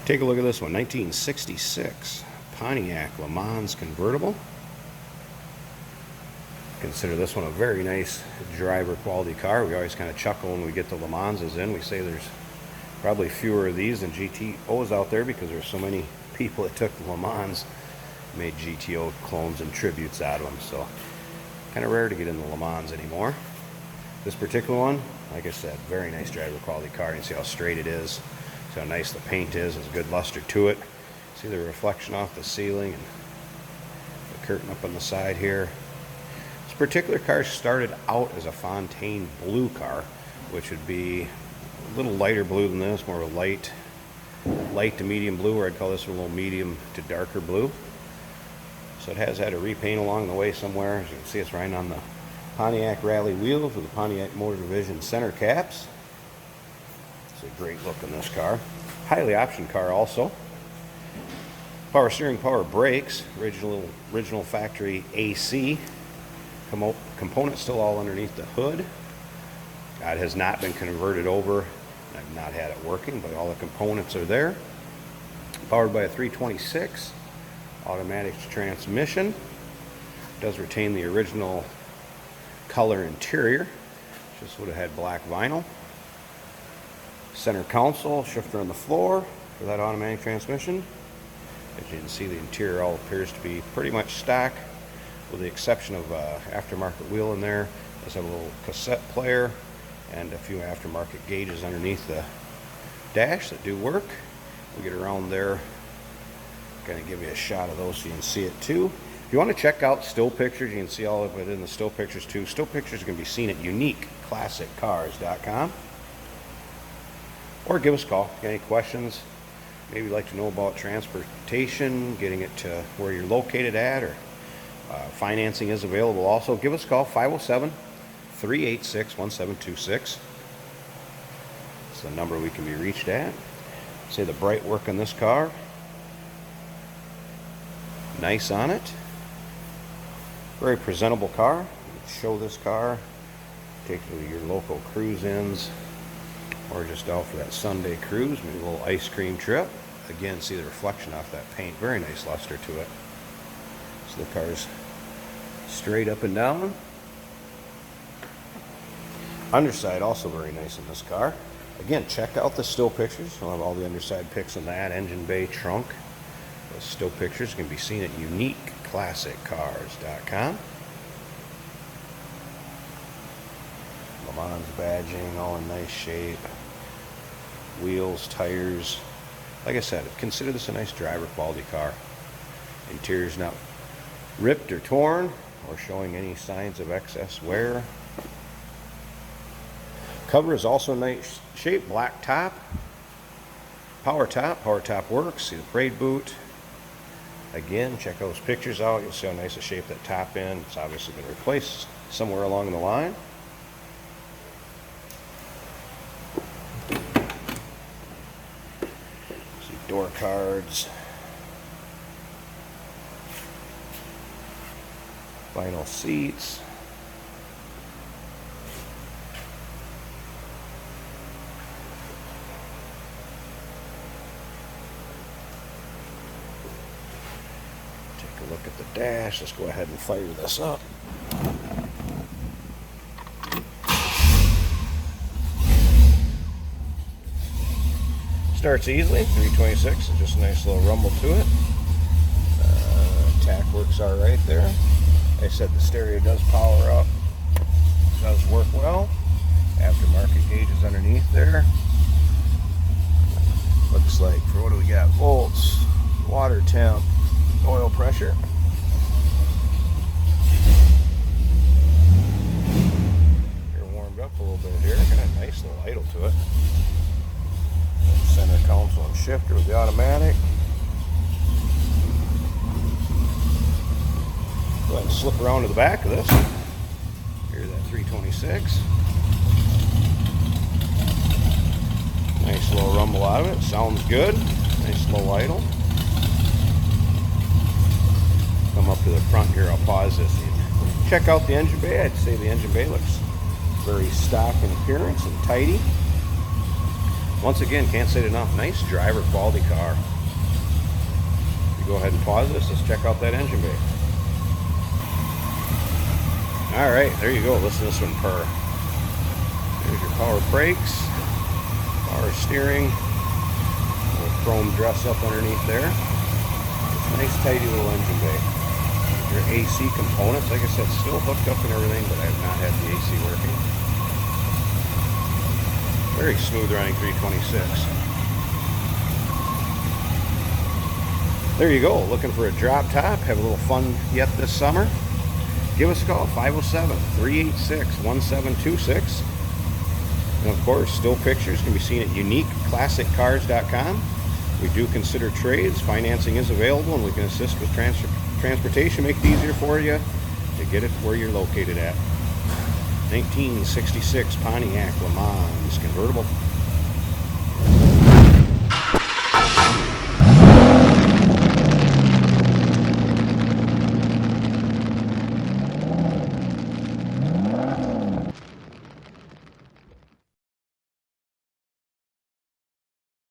Take a look at this one, 1966 Pontiac LeMans Convertible. Consider this one a very nice driver quality car. We always kind of chuckle when we get the LeManses in. We say there's probably fewer of these than GTOs out there because there's so many people that took the LeMans, made GTO clones and tributes out of them. So kind of rare to get in the LeMans anymore. This particular one, like I said, very nice driver quality car. You can see how straight it is. See how nice the paint is. There's a good luster to it. See the reflection off the ceiling and the curtain up on the side here. This particular car started out as a Fontaine blue car, which would be a little lighter blue than this, more of a light to medium blue, or I'd call this a little medium to darker blue. So it has had a repaint along the way somewhere. As you can see, it's riding on the Pontiac Rally wheels with the Pontiac Motor Division center caps. It's a great look in this car. Highly optioned car also. Power steering, power brakes, original factory AC. Components still all underneath the hood. It has not been converted over. I've not had it working, but all the components are there. Powered by a 326 automatic transmission. Does retain the original color interior. Just would have had black vinyl. Center console, shifter on the floor for that automatic transmission. As you can see, the interior all appears to be pretty much stock, with the exception of aftermarket wheel in there. It does have a little cassette player and a few aftermarket gauges underneath the dash that do work. We'll get around there, kind of give you a shot of those so you can see it too. If you want to check out still pictures, you can see all of it in the still pictures too. Still pictures can be seen at uniqueclassiccars.com. Or give us a call. If you got any questions, maybe you'd like to know about transportation, getting it to where you're located at, or financing is available also. Give us a call, 507-386-1726. It's the number we can be reached at. See the bright work on this car. Nice on it. Very presentable car. You can show this car, take it to your local cruise-ins, or just out for that Sunday cruise, maybe a little ice cream trip. Again, see the reflection off that paint. Very nice luster to it. So the car's straight up and down. Underside also very nice in this car. Again, check out the still pictures. I'll have all the underside pics in that. Engine bay, trunk. Those still pictures can be seen at uniqueclassiccars.com. LeMans badging, all in nice shape. Wheels, tires. Like I said, consider this a nice driver quality car. Interior's not ripped or torn or showing any signs of excess wear. Cover is also in nice shape. Black top. Power top. Power top works. See the parade boot. Again, check those pictures out. You'll see how nice a shape that top in. It's obviously been replaced somewhere along the line. See door cards. Vinyl seats. Take a look at the dash. Let's go ahead and fire this up. Starts easily. 326 is just a nice little rumble to it. Tack works all right there. Like I said, the stereo does power up. Does work well. Aftermarket gauges underneath there. Looks like, for what do we got? Volts, water temp, oil pressure. You're warmed up a little bit here. Got a nice little idle to it. Center console and shifter with the automatic. Go ahead and slip around to the back of this. Here's that 326. Nice little rumble out of it. Sounds good. Nice low idle. Come up to the front here. I'll pause this. Check out the engine bay. I'd say the engine bay looks very stock in appearance and tidy. Once again, can't say it enough, nice driver quality car. You go ahead and pause this, let's check out that engine bay. Alright, there you go, listen to this one purr. There's your power brakes, power steering, little chrome dress up underneath there. Nice tidy little engine bay. Your AC components, like I said, still hooked up and everything, but I have not had the AC working. Very smooth running 326. There you go, looking for a drop top, have a little fun yet this summer. Give us a call, 507-386-1726. And of course, still pictures can be seen at uniqueclassiccars.com. We do consider trades. Financing is available, and we can assist with transportation, make it easier for you to get it where you're located at. 1966 Pontiac LeMans Convertible.